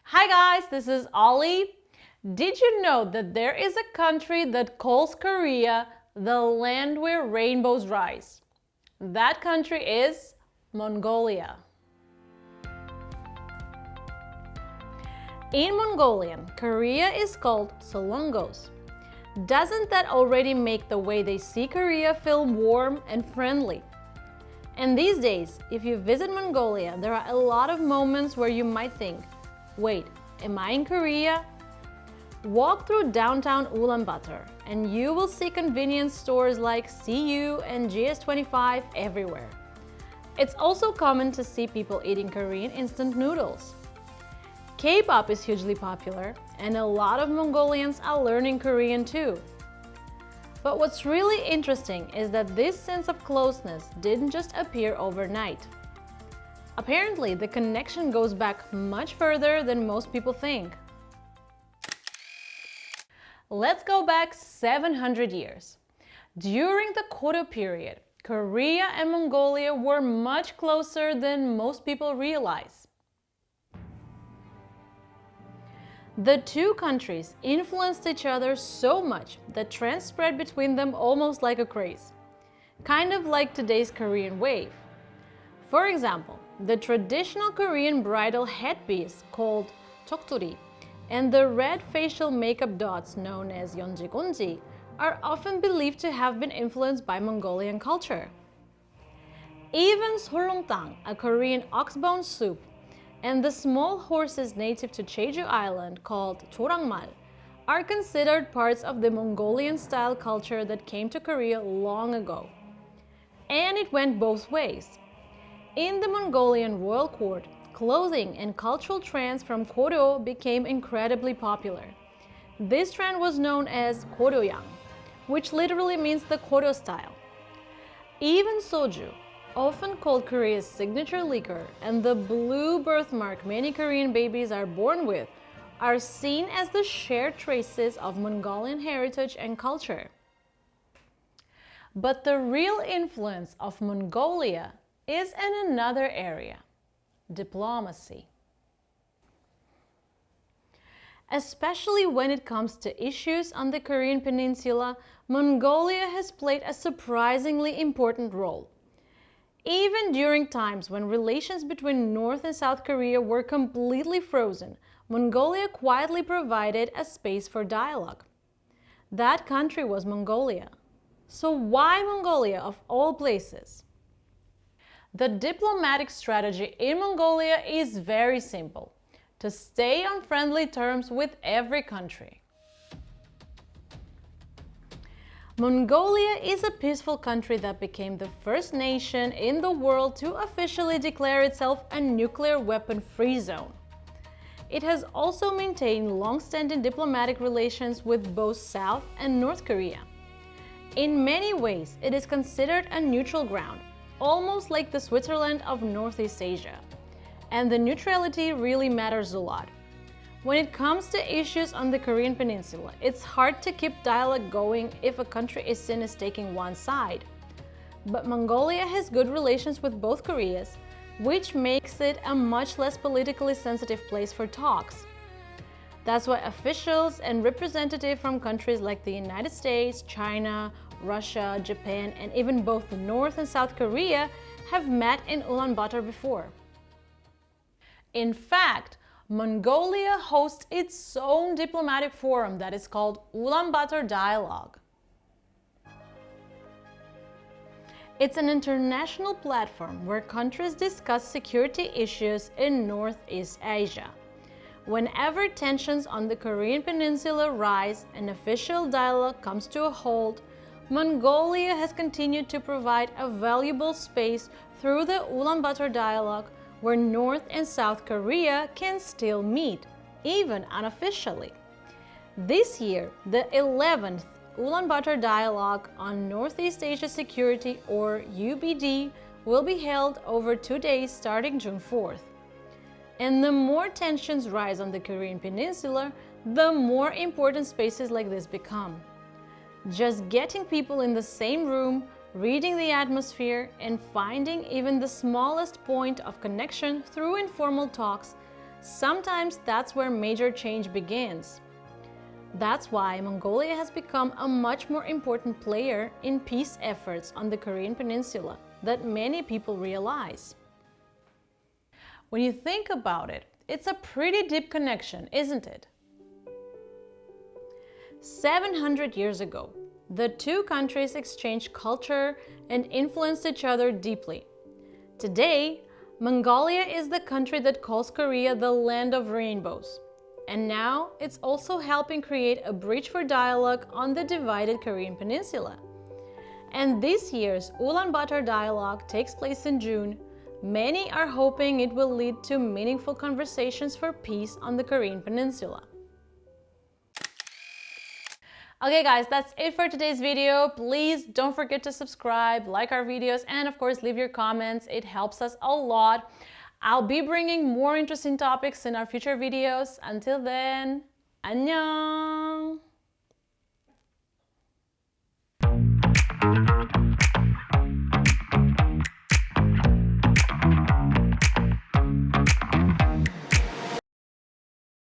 Hi guys, this is Ollie. Did you know that there is a country that calls Korea the land where rainbows rise? That country is Mongolia. In Mongolian, Korea is called Solongos. Doesn't that already make the way they see Korea feel warm and friendly? And these days, if you visit Mongolia, there are a lot of moments where you might think, wait, am I in Korea? Walk through downtown Ulaanbaatar and you will see convenience stores like CU and GS25 everywhere. It's also common to see people eating Korean instant noodles. K-pop is hugely popular and a lot of Mongolians are learning Korean too. But what's really interesting is that this sense of closeness didn't just appear overnight. Apparently, the connection goes back much further than most people think. Let's go back 700 years. During the Goryeo period, Korea and Mongolia were much closer than most people realize. The two countries influenced each other so much that trends spread between them almost like a craze, kind of like today's Korean wave. For example, the traditional Korean bridal headpiece called toktori and the red facial makeup dots known as yeonjigonji are often believed to have been influenced by Mongolian culture. Even solongtang, a Korean oxbone soup, and the small horses native to Jeju Island called jorangmal are considered parts of the Mongolian-style culture that came to Korea long ago. And it went both ways. In the Mongolian royal court, clothing and cultural trends from Goryeo became incredibly popular. This trend was known as Goryeoyang, which literally means the Goryeo style. Even soju, often called Korea's signature liquor, and the blue birthmark many Korean babies are born with, are seen as the shared traces of Mongolian heritage and culture. But the real influence of Mongolia is in another area: diplomacy. Especially when it comes to issues on the Korean Peninsula, Mongolia has played a surprisingly important role. Even during times when relations between North and South Korea were completely frozen, Mongolia quietly provided a space for dialogue. That country was Mongolia. So why Mongolia of all places? The diplomatic strategy in Mongolia is very simple: to stay on friendly terms with every country. Mongolia is a peaceful country that became the first nation in the world to officially declare itself a nuclear weapon-free zone. It has also maintained long-standing diplomatic relations with both South and North Korea. In many ways, it is considered a neutral ground, almost like the Switzerland of Northeast Asia. And the neutrality really matters a lot. When it comes to issues on the Korean Peninsula, it's hard to keep dialogue going if a country is seen as taking one side. But Mongolia has good relations with both Koreas, which makes it a much less politically sensitive place for talks. That's why officials and representatives from countries like the United States, China, Russia, Japan, and even both North and South Korea have met in Ulaanbaatar before. In fact, Mongolia hosts its own diplomatic forum that is called Ulaanbaatar Dialogue. It's an international platform where countries discuss security issues in Northeast Asia. Whenever tensions on the Korean Peninsula rise and official dialogue comes to a halt, Mongolia has continued to provide a valuable space through the Ulaanbaatar Dialogue, where North and South Korea can still meet, even unofficially. This year, the 11th Ulaanbaatar Dialogue on Northeast Asia Security, or UBD, will be held over 2 days starting June 4th. And the more tensions rise on the Korean Peninsula, the more important spaces like this become. Just getting people in the same room, reading the atmosphere, and finding even the smallest point of connection through informal talks sometimes that's where major change begins. That's why Mongolia has become a much more important player in peace efforts on the Korean Peninsula than many people realize. When you think about it, it's a pretty deep connection, isn't it? 700 years ago, the two countries exchanged culture and influenced each other deeply. Today, Mongolia is the country that calls Korea the land of rainbows. And now it's also helping create a bridge for dialogue on the divided Korean Peninsula. And this year's Ulaanbaatar Dialogue takes place in June. Many are hoping it will lead to meaningful conversations for peace on the Korean Peninsula. Okay guys, that's it for today's video. Please don't forget to subscribe, like our videos, and of course leave your comments. It helps us a lot. I'll be bringing more interesting topics in our future videos. Until then, 안녕!